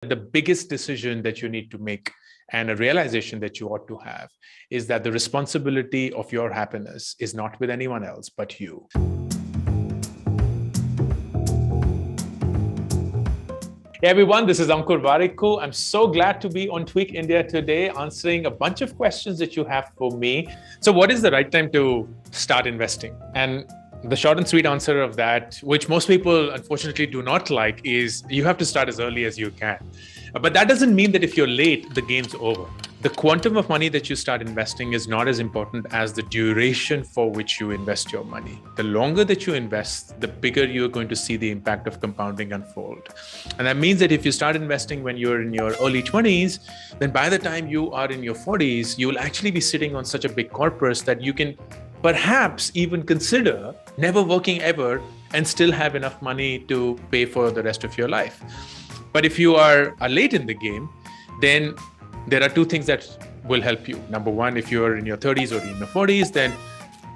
The biggest decision that you need to make and a realization that you ought to have is that the responsibility of your happiness is not with anyone else but you. Hey everyone, this is Ankur Warikoo. I'm so glad to be on Tweak India today, answering a bunch of questions that you have for me. So what is the right time to start investing? And the short and sweet answer of that, which most people unfortunately do not like, is you have to start as early as you can. But that doesn't mean that if you're late, the game's over. The quantum of money that you start investing is not as important as the duration for which you invest your money. The longer that you invest, the bigger you're going to see the impact of compounding unfold. And that means that if you start investing when you're in your early 20s, then by the time you are in your 40s, you will actually be sitting on such a big corpus that you can perhaps even consider never working ever and still have enough money to pay for the rest of your life. But if you are late in the game, then there are two things that will help you. Number one, if you're in your 30s or in your 40s, then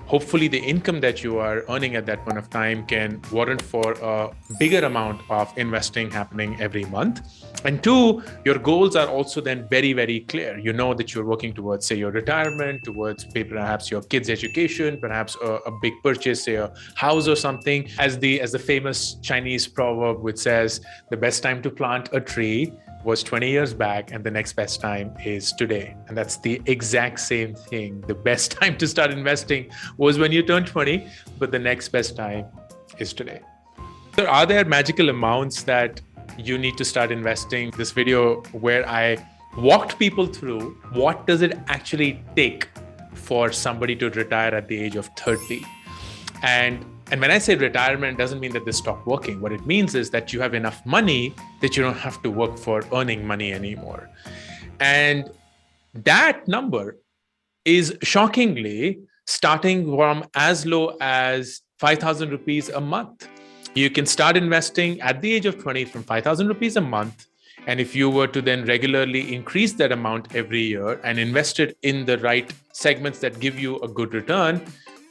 hopefully the income that you are earning at that point of time can warrant for a bigger amount of investing happening every month. And two, your goals are also then very, very clear. You know that you're working towards, say, your retirement, towards perhaps your kids' education, perhaps a big purchase, say a house or something. As the famous Chinese proverb which says, the best time to plant a tree was 20 years back and the next best time is today. And that's the exact same thing. The best time to start investing was when you turn 20, but the next best time is today. So are there magical amounts that you need to start investing? This video where I walked people through what does it actually take for somebody to retire at the age of 30. And when I say retirement, it doesn't mean that they stop working. What it means is that you have enough money that you don't have to work for earning money anymore. And that number is shockingly starting from as low as 5,000 rupees a month. You can start investing at the age of 20 from 5,000 rupees a month. And if you were to then regularly increase that amount every year and invest it in the right segments that give you a good return,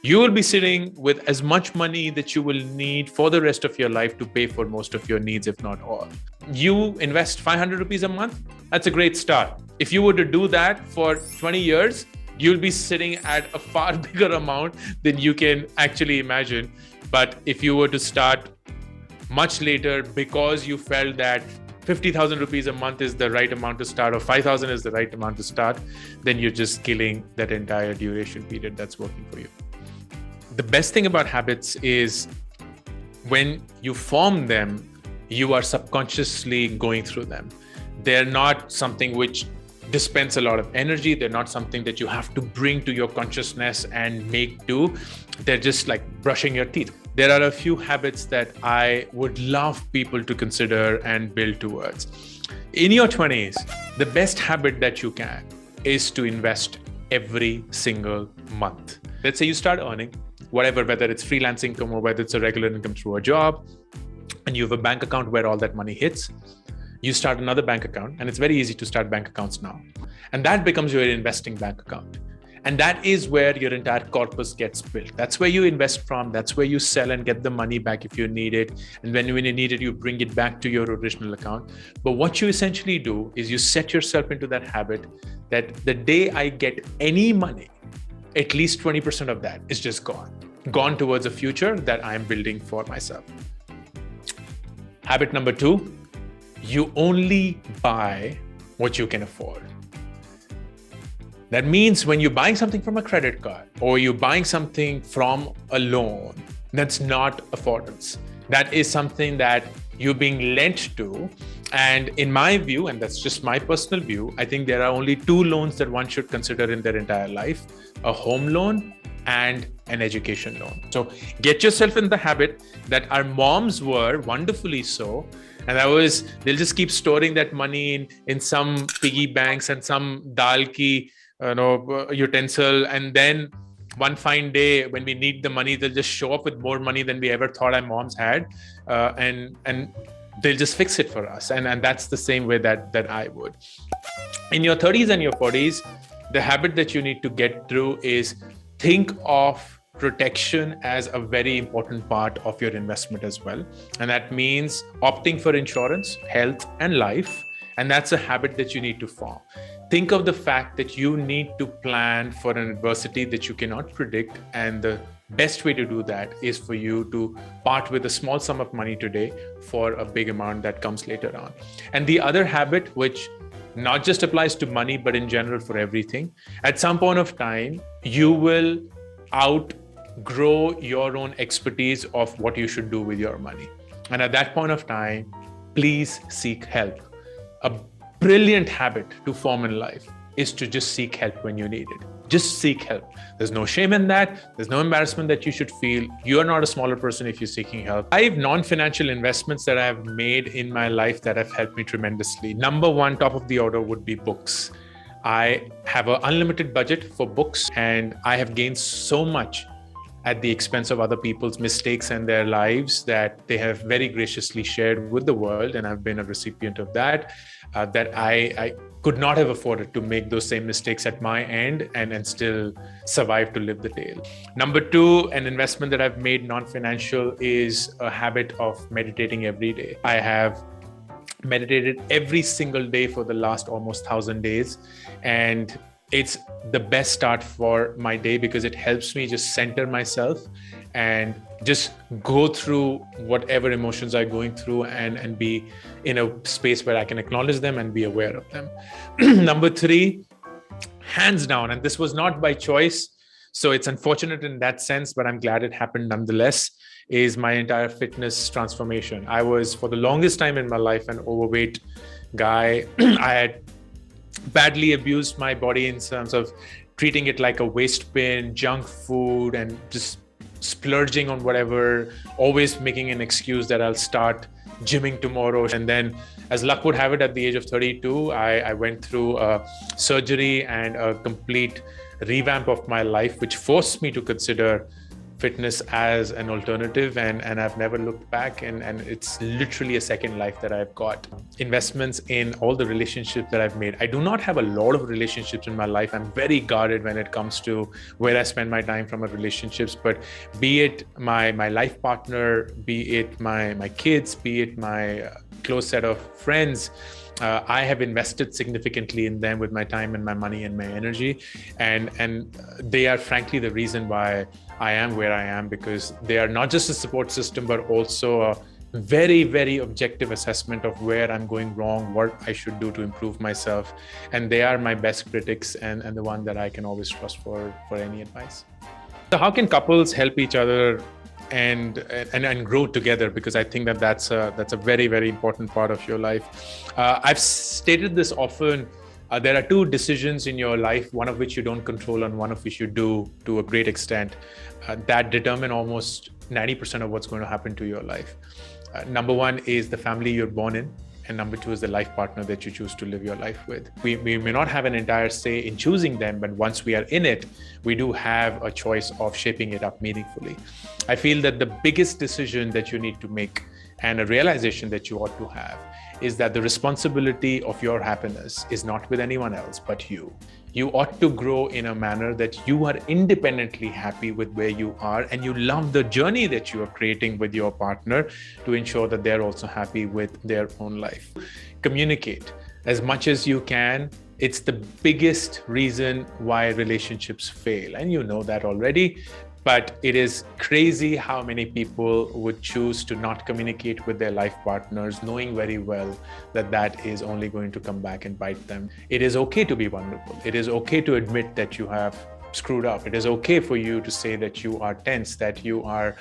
you will be sitting with as much money that you will need for the rest of your life to pay for most of your needs, if not all. You invest 500 rupees a month, that's a great start. If you were to do that for 20 years, you'll be sitting at a far bigger amount than you can actually imagine. But if you were to start much later because you felt that 50,000 rupees a month is the right amount to start or 5,000 is the right amount to start, then you're just killing that entire duration period that's working for you. The best thing about habits is when you form them, you are subconsciously going through them. They're not something which dispense a lot of energy. They're not something that you have to bring to your consciousness and make do. They're just like brushing your teeth. There are a few habits that I would love people to consider and build towards. In your 20s, the best habit that you can is to invest every single month. Let's say you start earning whatever, whether it's freelance income or whether it's a regular income through a job, and you have a bank account where all that money hits. You start another bank account, and it's very easy to start bank accounts now. And that becomes your investing bank account. And that is where your entire corpus gets built. That's where you invest from. That's where you sell and get the money back if you need it. And when you need it, you bring it back to your original account. But what you essentially do is you set yourself into that habit that the day I get any money, at least 20% of that is just gone towards a future that I'm building for myself. Habit number 2, you only buy what you can afford. That means when you're buying something from a credit card or you're buying something from a loan, that's not affordance. That is something that you're being lent to. And in my view, and that's just my personal view, I think there are only 2 loans that one should consider in their entire life: a home loan and an education loan. So get yourself in the habit that our moms were wonderfully so. And they'll just keep storing that money in some piggy banks and some dal ki utensil. And then one fine day when we need the money, they'll just show up with more money than we ever thought our moms had. And they'll just fix it for us. And that's the same way that I would. In your 30s and your 40s, the habit that you need to get through is think of protection as a very important part of your investment as well. And that means opting for insurance, health, and life, And that's a habit that you need to form. Think of the fact that you need to plan for an adversity that you cannot predict. And the best way to do that is for you to part with a small sum of money today for a big amount that comes later on. And the other habit, which not just applies to money, but in general for everything, at some point of time, you will outgrow your own expertise of what you should do with your money. And at that point of time, please seek help. A brilliant habit to form in life is to just seek help when you need it. Just seek help. There's no shame in that. There's no embarrassment that you should feel. You're not a smaller person if you're seeking help. 5 non-financial investments that I have made in my life that have helped me tremendously. Number 1, top of the order, would be books. I have an unlimited budget for books, and I have gained so much at the expense of other people's mistakes and their lives that they have very graciously shared with the world. And I've been a recipient of that, that I could not have afforded to make those same mistakes at my end and still survive to live the tale. Number 2, an investment that I've made non-financial is a habit of meditating every day. I have meditated every single day for the last almost 1,000 days. And it's the best start for my day because it helps me just center myself and just go through whatever emotions I'm going through and be in a space where I can acknowledge them and be aware of them. Number 3, hands down, and this was not by choice, so it's unfortunate in that sense, but I'm glad it happened nonetheless, is my entire fitness transformation. I was, for the longest time in my life, an overweight guy. I had badly abused my body in terms of treating it like a waste bin, junk food, and just splurging on whatever, always making an excuse that I'll start gymming tomorrow. And then, as luck would have it, at the age of 32, I went through a surgery and a complete revamp of my life, which forced me to consider fitness as an alternative, and I've never looked back, and it's literally a second life that I've got. Investments in all the relationships that I've made. I do not have a lot of relationships in my life. I'm very guarded when it comes to where I spend my time from a relationships, but be it my life partner, be it my kids, be it my close set of friends, I have invested significantly in them with my time and my money and my energy, and they are frankly the reason why I am where I am, because they are not just a support system, but also a very, very objective assessment of where I'm going wrong, what I should do to improve myself. And they are my best critics and the one that I can always trust for any advice. So how can couples help each other and grow together? Because I think that's a very, very important part of your life. I've stated this often. There are 2 decisions in your life, one of which you don't control and one of which you do to a great extent, that determine almost 90% of what's going to happen to your life. Number 1 is the family you're born in, and number 2 is the life partner that you choose to live your life with. We may not have an entire say in choosing them, but once we are in it, we do have a choice of shaping it up meaningfully. I feel that the biggest decision that you need to make, and a realization that you ought to have, is that the responsibility of your happiness is not with anyone else but you. You ought to grow in a manner that you are independently happy with where you are, and you love the journey that you are creating with your partner to ensure that they're also happy with their own life. Communicate as much as you can. It's the biggest reason why relationships fail, and you know that already. But it is crazy how many people would choose to not communicate with their life partners, knowing very well that that is only going to come back and bite them. It is okay to be vulnerable. It is okay to admit that you have screwed up. It is okay for you to say that you are tense, that you are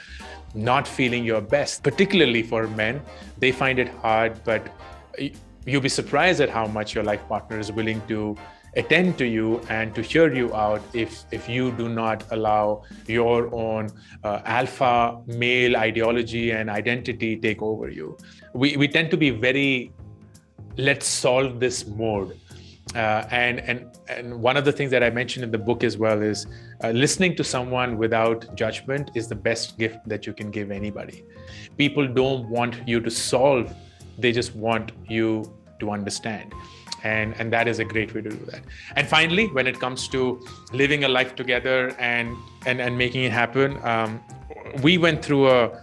not feeling your best. Particularly for men, they find it hard, but you'll be surprised at how much your life partner is willing to attend to you and to hear you out if you do not allow your own alpha male ideology and identity take over you. We tend to be very, let's solve this mode. And one of the things that I mentioned in the book as well is listening to someone without judgment is the best gift that you can give anybody. People don't want you to solve, they just want you to understand. And that is a great way to do that. And finally, when it comes to living a life together and making it happen, we went through a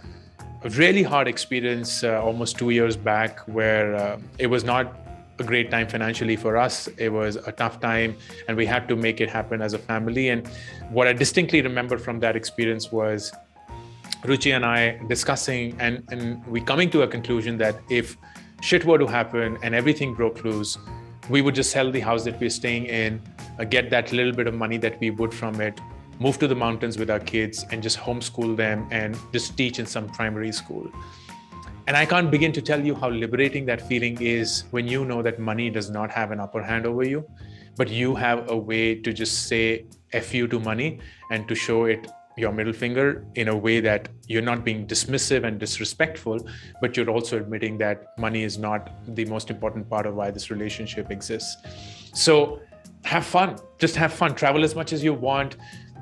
really hard experience almost 2 years back where it was not a great time financially for us. It was a tough time and we had to make it happen as a family. And what I distinctly remember from that experience was Ruchi and I discussing and we coming to a conclusion that if shit were to happen and everything broke loose, we would just sell the house that we're staying in, get that little bit of money that we would from it, move to the mountains with our kids and just homeschool them and just teach in some primary school. And I can't begin to tell you how liberating that feeling is when you know that money does not have an upper hand over you, but you have a way to just say F you to money and to show it your middle finger in a way that you're not being dismissive and disrespectful, but you're also admitting that money is not the most important part of why this relationship exists. So have fun, just have fun, travel as much as you want,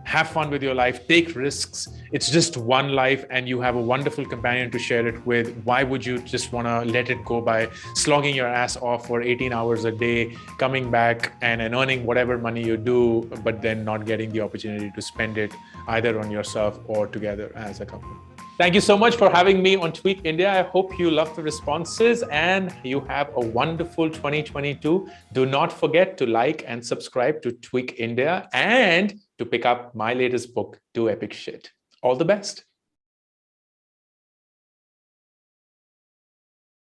have fun with your life, take risks. It's just one life and you have a wonderful companion to share it with. Why would you just want to let it go by slogging your ass off for 18 hours a day, coming back and earning whatever money you do, but then not getting the opportunity to spend it either on yourself or together as a couple? Thank you so much for having me on Tweak India. I hope you love the responses and you have a wonderful 2022. Do not forget to like and subscribe to Tweak India and to pick up my latest book, Do Epic Shit. All the best.